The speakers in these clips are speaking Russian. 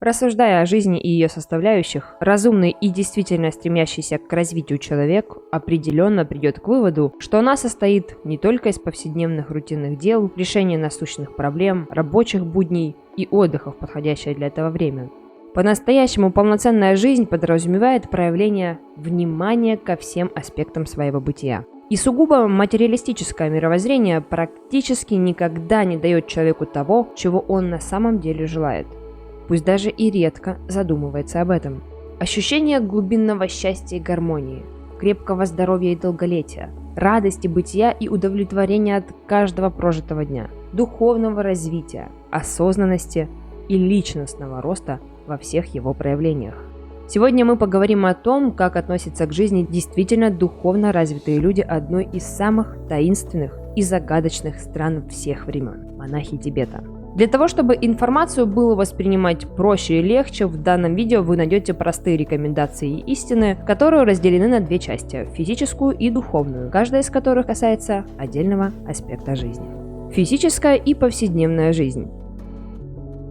Рассуждая о жизни и ее составляющих, разумный и действительно стремящийся к развитию человек определенно придет к выводу, что она состоит не только из повседневных рутинных дел, решения насущных проблем, рабочих будней и отдыха в подходящее для этого время. По-настоящему полноценная жизнь подразумевает проявление внимания ко всем аспектам своего бытия. И сугубо материалистическое мировоззрение практически никогда не дает человеку того, чего он на самом деле желает. Пусть даже и редко задумывается об этом. Ощущение глубинного счастья и гармонии, крепкого здоровья и долголетия, радости бытия и удовлетворения от каждого прожитого дня, духовного развития, осознанности и личностного роста во всех его проявлениях. Сегодня мы поговорим о том, как относятся к жизни действительно духовно развитые люди одной из самых таинственных и загадочных стран всех времен – монахи Тибета. Для того, чтобы информацию было воспринимать проще и легче, в данном видео вы найдете простые рекомендации и истины, которые разделены на две части – физическую и духовную, каждая из которых касается отдельного аспекта жизни. Физическая и повседневная жизнь.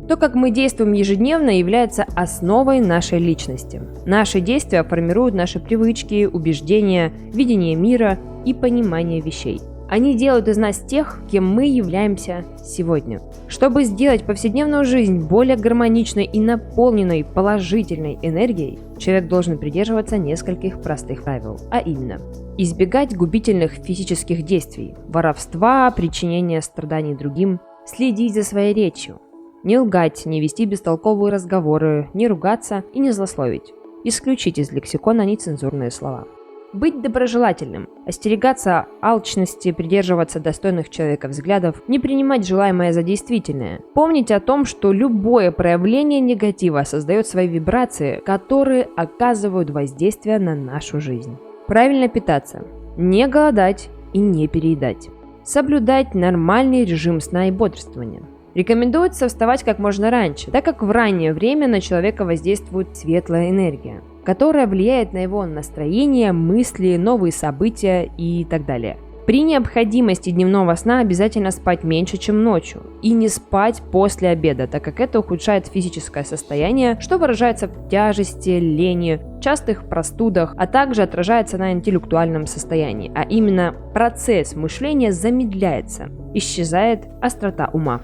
То, как мы действуем ежедневно, является основой нашей личности. Наши действия формируют наши привычки, убеждения, видение мира и понимание вещей. Они делают из нас тех, кем мы являемся сегодня. Чтобы сделать повседневную жизнь более гармоничной и наполненной положительной энергией, человек должен придерживаться нескольких простых правил, а именно избегать губительных физических действий, воровства, причинения страданий другим, следить за своей речью, не лгать, не вести бестолковые разговоры, не ругаться и не злословить. Исключить из лексикона нецензурные слова. Быть доброжелательным, остерегаться алчности, придерживаться достойных человека взглядов, не принимать желаемое за действительное. Помнить о том, что любое проявление негатива создает свои вибрации, которые оказывают воздействие на нашу жизнь. Правильно питаться, не голодать и не переедать. Соблюдать нормальный режим сна и бодрствования. Рекомендуется вставать как можно раньше, так как в раннее время на человека воздействует светлая энергия, которая влияет на его настроение, мысли, новые события и так далее. При необходимости дневного сна обязательно спать меньше, чем ночью, и не спать после обеда, так как это ухудшает физическое состояние, что выражается в тяжести, лени, частых простудах, а также отражается на интеллектуальном состоянии, а именно процесс мышления замедляется, исчезает острота ума.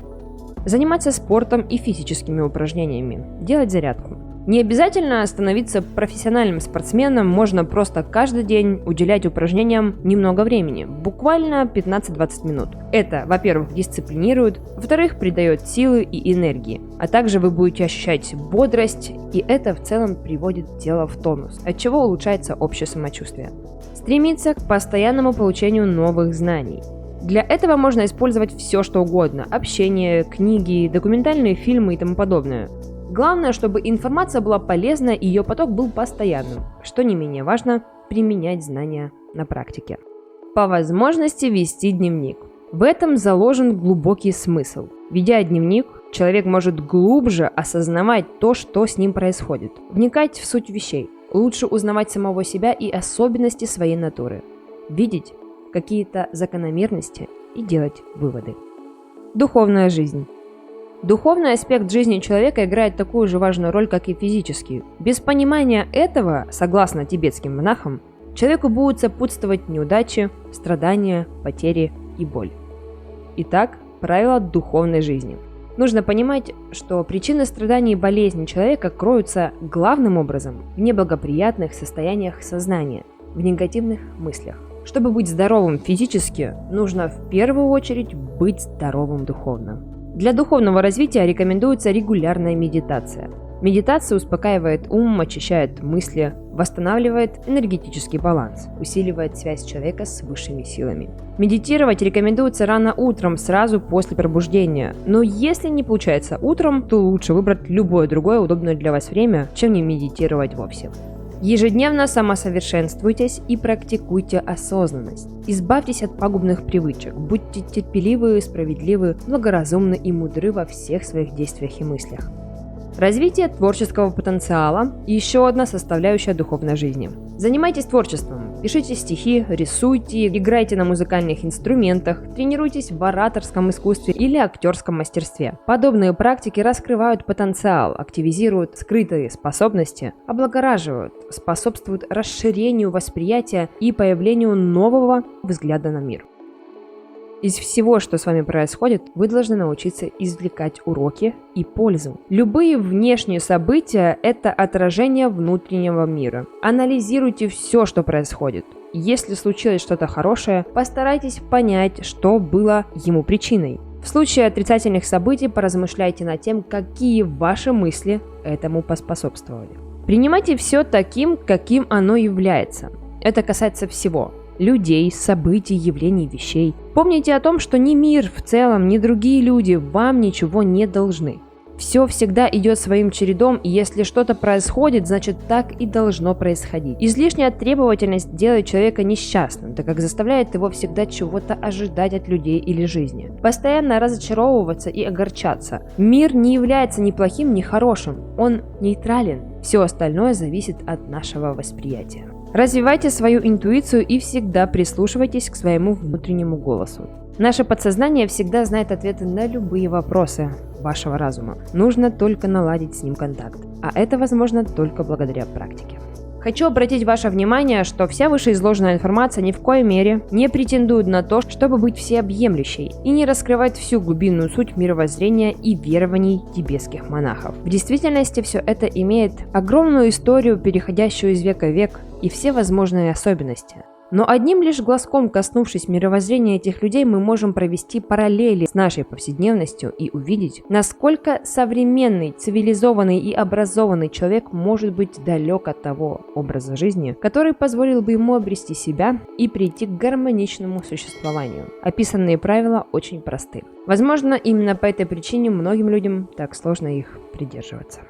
Заниматься спортом и физическими упражнениями, делать зарядку. Не обязательно становиться профессиональным спортсменом, можно просто каждый день уделять упражнениям немного времени, буквально 15-20 минут. Это, во-первых, дисциплинирует, во-вторых, придает силы и энергии, а также вы будете ощущать бодрость, и это в целом приводит тело в тонус, от чего улучшается общее самочувствие. Стремиться к постоянному получению новых знаний. Для этого можно использовать все, что угодно – общение, книги, документальные фильмы и тому подобное. Главное, чтобы информация была полезна и ее поток был постоянным. Что не менее важно – применять знания на практике. По возможности вести дневник. В этом заложен глубокий смысл. Ведя дневник, человек может глубже осознавать то, что с ним происходит, вникать в суть вещей, лучше узнавать самого себя и особенности своей натуры, видеть какие-то закономерности и делать выводы. Духовная жизнь. Духовный аспект жизни человека играет такую же важную роль, как и физический. Без понимания этого, согласно тибетским монахам, человеку будут сопутствовать неудачи, страдания, потери и боль. Итак, правила духовной жизни. Нужно понимать, что причины страданий и болезней человека кроются главным образом в неблагоприятных состояниях сознания, в негативных мыслях. Чтобы быть здоровым физически, нужно в первую очередь быть здоровым духовно. Для духовного развития рекомендуется регулярная медитация. Медитация успокаивает ум, очищает мысли, восстанавливает энергетический баланс, усиливает связь человека с высшими силами. Медитировать рекомендуется рано утром, сразу после пробуждения, но если не получается утром, то лучше выбрать любое другое удобное для вас время, чем не медитировать вовсе. Ежедневно самосовершенствуйтесь и практикуйте осознанность. Избавьтесь от пагубных привычек, будьте терпеливы, справедливы, благоразумны и мудры во всех своих действиях и мыслях. Развитие творческого потенциала – еще одна составляющая духовной жизни. Занимайтесь творчеством, пишите стихи, рисуйте, играйте на музыкальных инструментах, тренируйтесь в ораторском искусстве или актерском мастерстве. Подобные практики раскрывают потенциал, активизируют скрытые способности, облагораживают, способствуют расширению восприятия и появлению нового взгляда на мир. Из всего, что с вами происходит, вы должны научиться извлекать уроки и пользу. Любые внешние события – это отражение внутреннего мира. Анализируйте все, что происходит. Если случилось что-то хорошее, постарайтесь понять, что было ему причиной. В случае отрицательных событий поразмышляйте над тем, какие ваши мысли этому поспособствовали. Принимайте все таким, каким оно является. Это касается всего. Людей, событий, явлений, вещей. Помните о том, что ни мир в целом, ни другие люди вам ничего не должны. Все всегда идет своим чередом, и если что-то происходит, значит так и должно происходить. Излишняя требовательность делает человека несчастным, так как заставляет его всегда чего-то ожидать от людей или жизни. Постоянно разочаровываться и огорчаться. Мир не является ни плохим, ни хорошим. Он нейтрален. Все остальное зависит от нашего восприятия. Развивайте свою интуицию и всегда прислушивайтесь к своему внутреннему голосу. Наше подсознание всегда знает ответы на любые вопросы вашего разума. Нужно только наладить с ним контакт. А это возможно только благодаря практике. Хочу обратить ваше внимание, что вся вышеизложенная информация ни в коей мере не претендует на то, чтобы быть всеобъемлющей и не раскрывать всю глубинную суть мировоззрения и верований тибетских монахов. В действительности все это имеет огромную историю, переходящую из века в век, и все возможные особенности. Но одним лишь глазком коснувшись мировоззрения этих людей, мы можем провести параллели с нашей повседневностью и увидеть, насколько современный, цивилизованный и образованный человек может быть далек от того образа жизни, который позволил бы ему обрести себя и прийти к гармоничному существованию. Описанные правила очень просты. Возможно, именно по этой причине многим людям так сложно их придерживаться.